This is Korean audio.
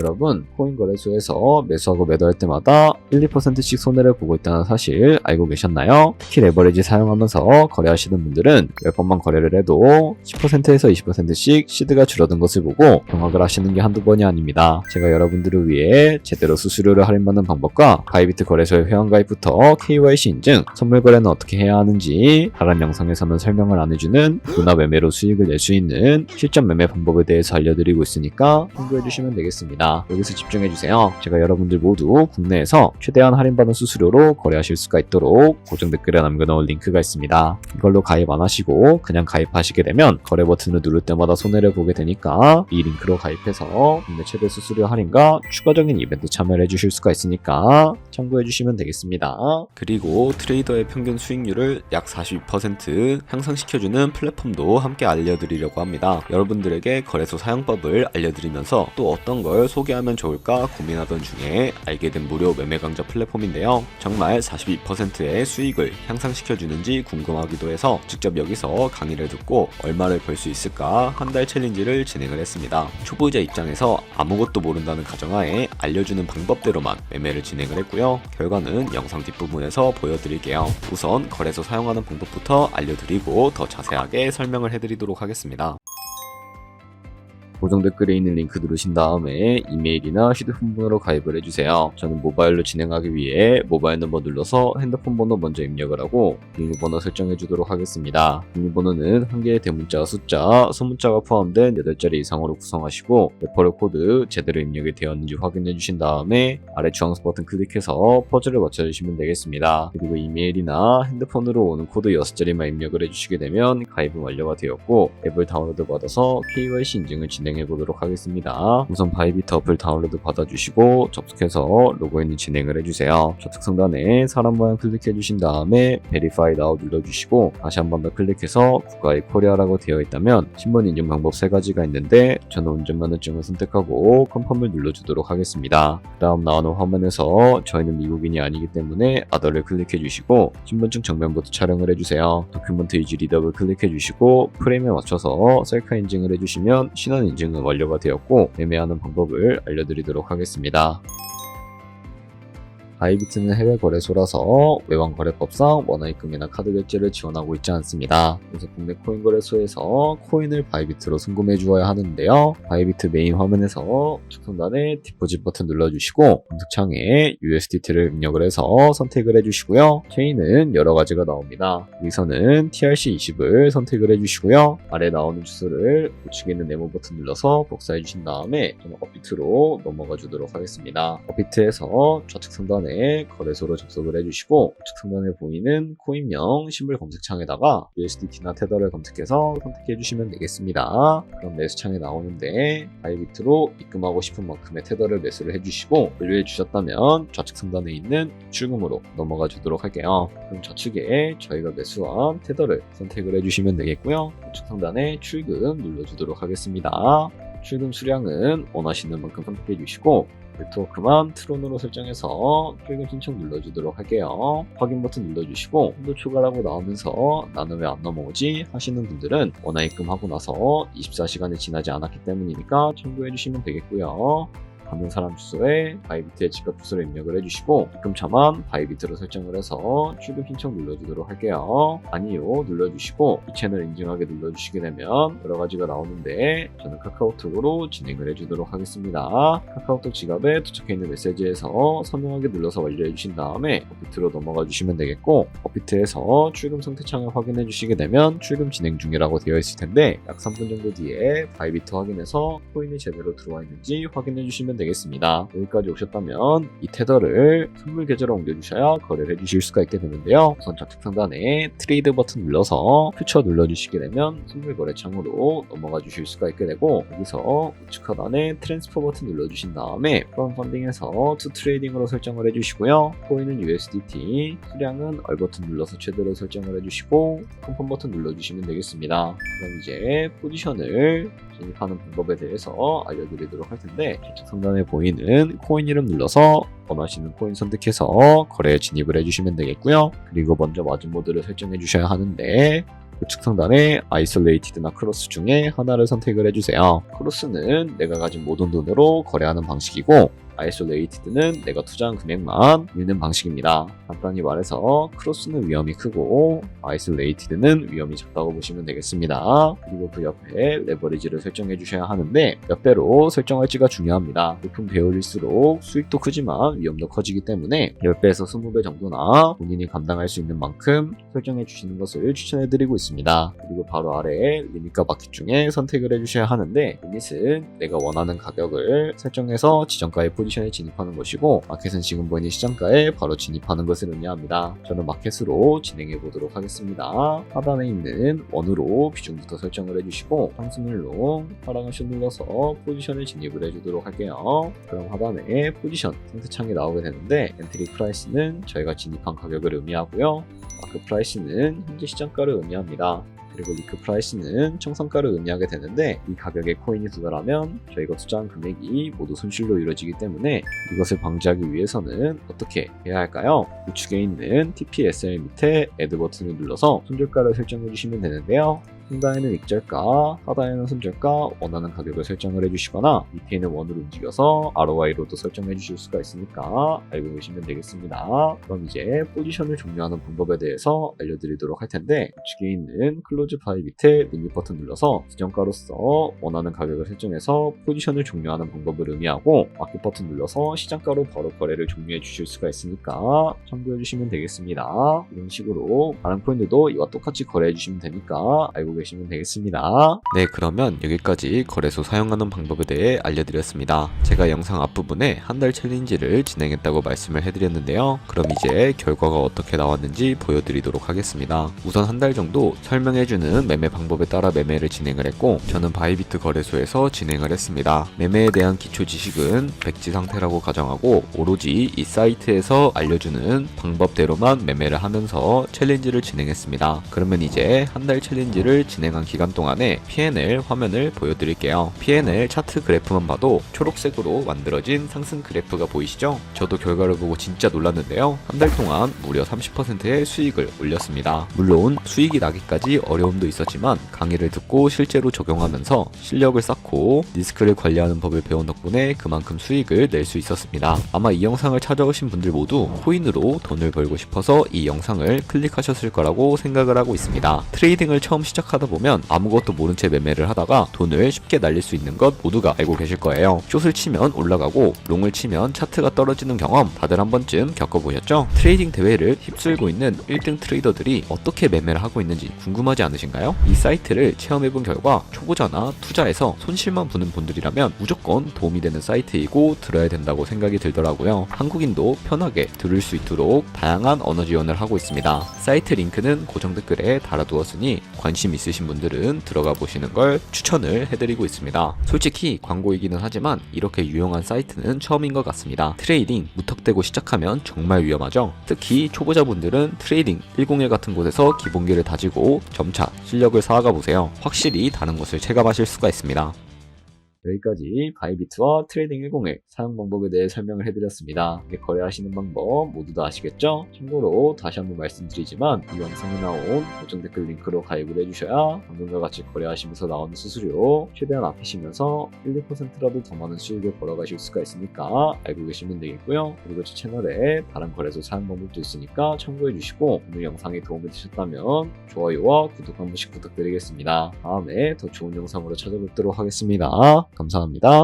여러분, 코인 거래소에서 매수하고 매도할 때마다 1, 2%씩 손해를 보고 있다는 사실 알고 계셨나요? 특히 레버리지 사용하면서 거래하시는 분들은 10번만 거래를 해도 10%에서 20%씩 시드가 줄어든 것을 보고 경악을 하시는 게 한두 번이 아닙니다. 제가 여러분들을 위해 제대로 수수료를 할인받는 방법과 바이비트 거래소의 회원가입부터 KYC 인증, 선물 거래는 어떻게 해야 하는지 다른 영상에서는 설명을 안 해주는 문화 매매로 수익을 낼 수 있는 실전 매매 방법에 대해서 알려드리고 있으니까 참고해주시면 되겠습니다. 여기서 집중해주세요. 제가 여러분들 모두 국내에서 최대한 할인받은 수수료로 거래하실 수가 있도록 고정 댓글에 남겨놓은 링크가 있습니다. 이걸로 가입 안 하시고 그냥 가입하시게 되면 거래 버튼을 누를 때마다 손해를 보게 되니까 이 링크로 가입해서 국내 최대 수수료 할인과 추가적인 이벤트 참여를 해주실 수가 있으니까 참고해주시면 되겠습니다. 그리고 트레이더의 평균 수익률을 약 42% 향상시켜주는 플랫폼도 함께 알려드리려고 합니다. 여러분들에게 거래소 사용법을 알려드리면서 또 어떤 걸 소개하면 좋을까 고민하던 중에 알게 된 무료 매매 강좌 플랫폼인데요. 정말 42%의 수익을 향상시켜주는지 궁금하기도 해서 직접 여기서 강의를 듣고 얼마를 벌 수 있을까 한 달 챌린지를 진행을 했습니다. 초보자 입장에서 아무것도 모른다는 가정하에 알려주는 방법대로만 매매를 진행을 했고요. 결과는 영상 뒷부분에서 보여드릴게요. 우선 거래소 사용하는 방법부터 알려드리고 더 자세하게 설명을 해드리도록 하겠습니다. 고정 댓글에 있는 링크 누르신 다음에 이메일이나 휴대폰 번호로 가입을 해주세요. 저는 모바일로 진행하기 위해 모바일 넘버 눌러서 핸드폰 번호 먼저 입력을 하고 비밀번호 설정해 주도록 하겠습니다. 비밀번호는 한 개의 대문자와 숫자, 소문자가 포함된 8자리 이상으로 구성하시고 레퍼럴 코드 제대로 입력이 되었는지 확인해 주신 다음에 아래 주황색 버튼 클릭해서 퍼즐을 맞춰주시면 되겠습니다. 그리고 이메일이나 핸드폰으로 오는 코드 6자리만 입력을 해주시게 되면 가입은 완료가 되었고 앱을 다운로드 받아서 KYC 인증을 진행해 보도록 하겠습니다. 우선 바이비트 어플 다운로드 받아주시고 접속해서 로그인을 진행을 해주세요. 좌측 상단에 사람 모양 클릭해 주신 다음에 Verify Now 눌러주시고 다시 한 번 더 클릭해서 국가의 코리아라고 되어 있다면 신분 인증 방법 3가지가 있는데 저는 운전면허증을 선택하고 컨펌을 눌러주도록 하겠습니다. 그 다음 나오는 화면에서 저희는 미국인이 아니기 때문에 아더를 클릭해 주시고 신분증 정면부터 촬영을 해주세요. 도큐먼트 이지 리더블 클릭해 주시고 프레임에 맞춰서 셀카 인증을 해주시면 신원 인증은 완료가 되었고 매매하는 방법을 알려드리도록 하겠습니다. 바이비트는 해외 거래소라서 외환 거래법상 원화입금이나 카드 결제를 지원하고 있지 않습니다. 그래서 국내 코인 거래소에서 코인을 바이비트로 송금해 주어야 하는데요. 바이비트 메인 화면에서 측상단에 디포짓 버튼 눌러주시고 검색창에 USDT를 입력을 해서 선택을 해주시고요. 체인은 여러 가지가 나옵니다. 여기서는 TRC20을 선택을 해주시고요. 아래 나오는 주소를 우측에 있는 네모 버튼 눌러서 복사해 주신 다음에 저는 업비트로 넘어가 주도록 하겠습니다. 업비트에서 좌측 상단에 거래소로 접속을 해주시고 우측 상단에 보이는 코인명 신분 검색창에다가 USDT나 테더를 검색해서 선택해 주시면 되겠습니다. 그럼 매수창에 나오는데 바이비트로 입금하고 싶은 만큼의 테더를 매수를 해주시고 완료해 주셨다면 좌측 상단에 있는 출금으로 넘어가 주도록 할게요. 그럼 좌측에 저희가 매수한 테더를 선택을 해주시면 되겠고요. 우측 상단에 출금 눌러주도록 하겠습니다. 출금 수량은 원하시는 만큼 선택해 주시고 네트워크만 트론으로 설정해서 출금 신청 눌러주도록 할게요. 확인 버튼 눌러주시고 한도 추가라고 나오면서 나는 왜 안 넘어오지 하시는 분들은 원화입금하고 나서 24시간이 지나지 않았기 때문이니까 참고해주시면 되겠고요. 받는 사람 주소에 바이비트의 지갑 주소를 입력을 해주시고 입금처만 바이비트로 설정을 해서 출금 신청 눌러주도록 할게요. 아니요 눌러주시고 이 채널 인증하게 눌러주시게 되면 여러 가지가 나오는데 저는 카카오톡으로 진행을 해주도록 하겠습니다. 카카오톡 지갑에 도착해 있는 메시지에서 선명하게 눌러서 완료해 주신 다음에 업비트로 넘어가 주시면 되겠고 업비트에서 출금 상태창을 확인해 주시게 되면 출금 진행 중이라고 되어 있을 텐데 약 3분 정도 뒤에 바이비트 확인해서 코인이 제대로 들어와 있는지 확인해 주시면 되겠습니다. 여기까지 오셨다면 이 테더를 선물 계좌로 옮겨주셔야 거래를 해주실 수가 있게 되는데요. 우선 좌측 상단에 트레이드 버튼 눌러서 퓨처 눌러주시게 되면 선물 거래 창으로 넘어가 주실 수가 있게 되고 여기서 우측 하단에 트랜스퍼 버튼 눌러주신 다음에 프롬 펀딩에서 투 트레이딩으로 설정을 해주시고요. 코인은 USDT, 수량은 얼 버튼 눌러서 최대로 설정을 해주시고 컨펌 버튼 눌러주시면 되겠습니다. 그럼 이제 포지션을 진입하는 방법에 대해서 알려드리도록 할 텐데 좌측 상단에 보이는 코인 이름 눌러서 원하시는 코인 선택해서 거래에 진입을 해주시면 되겠고요. 그리고 먼저 마진 모드를 설정해 주셔야 하는데 우측 상단에 아이솔레이티드나 크로스 중에 하나를 선택을 해주세요. 크로스는 내가 가진 모든 돈으로 거래하는 방식이고 아이솔레이티드는 내가 투자한 금액만 읽는 방식입니다. 간단히 말해서 크로스는 위험이 크고 아이솔레이티드는 위험이 작다고 보시면 되겠습니다. 그리고 그 옆에 레버리지를 설정해 주셔야 하는데 몇 배로 설정할지가 중요합니다. 높은 배율일수록 수익도 크지만 위험도 커지기 때문에 10배에서 20배 정도나 본인이 감당할 수 있는 만큼 설정해 주시는 것을 추천해 드리고 있습니다. 그리고 바로 아래에 리밋과 마켓 중에 선택을 해 주셔야 하는데 리밋은 내가 원하는 가격을 설정해서 지정가에 포지션에 진입하는 것이고 마켓은 지금 보이는 시장가에 바로 진입하는 것을 의미합니다. 저는 마켓으로 진행해 보도록 하겠습니다. 하단에 있는 원으로 비중부터 설정을 해주시고 상승률로 하락을 눌러서 포지션에 진입을 해주도록 할게요. 그럼 하단에 포지션 상세창이 나오게 되는데 엔트리 프라이스는 저희가 진입한 가격을 의미하고요. 마크 프라이스는 현재 시장가를 의미합니다. 그리고 리크 프라이스는 청산가를 의미하게 되는데 이 가격에 코인이 도달하면 저희가 투자한 금액이 모두 손실로 이루어지기 때문에 이것을 방지하기 위해서는 어떻게 해야 할까요? 우측에 있는 TPSL 밑에 애드 버튼을 눌러서 손절가를 설정해 주시면 되는데요. 상단에는 익절가, 하단에는 손절가, 원하는 가격을 설정을 해주시거나 밑에 있는 원으로 움직여서 ROI로도 설정해 주실 수가 있으니까 알고 계시면 되겠습니다. 그럼 이제 포지션을 종료하는 방법에 대해서 알려드리도록 할 텐데 우측에 있는 클로즈 파일 밑에 리밋 버튼 눌러서 지정가로서 원하는 가격을 설정해서 포지션을 종료하는 방법을 의미하고 마켓 버튼 눌러서 시장가로 바로 거래를 종료해 주실 수가 있으니까 참고해 주시면 되겠습니다. 이런 식으로 다른 코인들도 이와 똑같이 거래해 주시면 되니까 알고 계시면 되겠습니다. 네, 그러면 여기까지 거래소 사용하는 방법에 대해 알려드렸습니다. 제가 영상 앞부분에 한 달 챌린지를 진행했다고 말씀을 해드렸는데요. 그럼 이제 결과가 어떻게 나왔는지 보여드리도록 하겠습니다. 우선 한 달 정도 설명해주는 매매 방법에 따라 매매를 진행을 했고 저는 바이비트 거래소에서 진행을 했습니다. 매매에 대한 기초 지식은 백지 상태라고 가정하고 오로지 이 사이트에서 알려주는 방법대로만 매매를 하면서 챌린지를 진행했습니다. 그러면 이제 한 달 챌린지를 진행한 기간 동안에 P&L 화면을 보여드릴게요. P&L 차트 그래프만 봐도 초록색으로 만들어진 상승 그래프가 보이시죠? 저도 결과를 보고 진짜 놀랐는데요. 한 달 동안 무려 30%의 수익을 올렸습니다. 물론 수익이 나기까지 어려움도 있었지만 강의를 듣고 실제로 적용하면서 실력을 쌓고 리스크를 관리하는 법을 배운 덕분에 그만큼 수익을 낼 수 있었습니다. 아마 이 영상을 찾아오신 분들 모두 코인으로 돈을 벌고 싶어서 이 영상을 클릭하셨을 거라고 생각을 하고 있습니다. 트레이딩을 처음 시작하다 보면 아무것도 모른 채 매매를 하다가 돈을 쉽게 날릴 수 있는 것 모두가 알고 계실 거예요. 숏을 치면 올라가고 롱을 치면 차트가 떨어지는 경험 다들 한 번쯤 겪어보셨죠? 트레이딩 대회를 휩쓸고 있는 1등 트레이더들이 어떻게 매매를 하고 있는지 궁금하지 않으신가요? 이 사이트를 체험해본 결과 초보자나 투자에서 손실만 보는 분들이라면 무조건 도움이 되는 사이트이고 들어야 된다고 생각이 들더라고요. 한국인도 편하게 들을 수 있도록 다양한 언어 지원을 하고 있습니다. 사이트 링크는 고정 댓글에 달아두었으니 관심 있으신 분들은 들어가 보시는 걸 추천을 해드리고 있습니다. 솔직히 광고이기는 하지만 이렇게 유용한 사이트는 처음인 것 같습니다. 트레이딩 무턱대고 시작하면 정말 위험하죠. 특히 초보자분들은 트레이딩 101 같은 곳에서 기본기를 다지고 점차 실력을 쌓아가 보세요. 확실히 다른 것을 체감하실 수가 있습니다. 여기까지 바이비트와 트레이딩 101 사용 방법에 대해 설명을 해드렸습니다. 거래하시는 방법 모두 다 아시겠죠? 참고로 다시 한번 말씀드리지만 이 영상에 나온 고정 댓글 링크로 가입을 해주셔야 방금과 같이 거래하시면서 나오는 수수료 최대한 아끼시면서 1, 2%라도 더 많은 수익을 벌어가실 수가 있으니까 알고 계시면 되겠고요. 그리고 제 채널에 다른 거래소 사용 방법도 있으니까 참고해주시고 오늘 영상이 도움이 되셨다면 좋아요와 구독 한 번씩 부탁드리겠습니다. 다음에 더 좋은 영상으로 찾아뵙도록 하겠습니다. 감사합니다.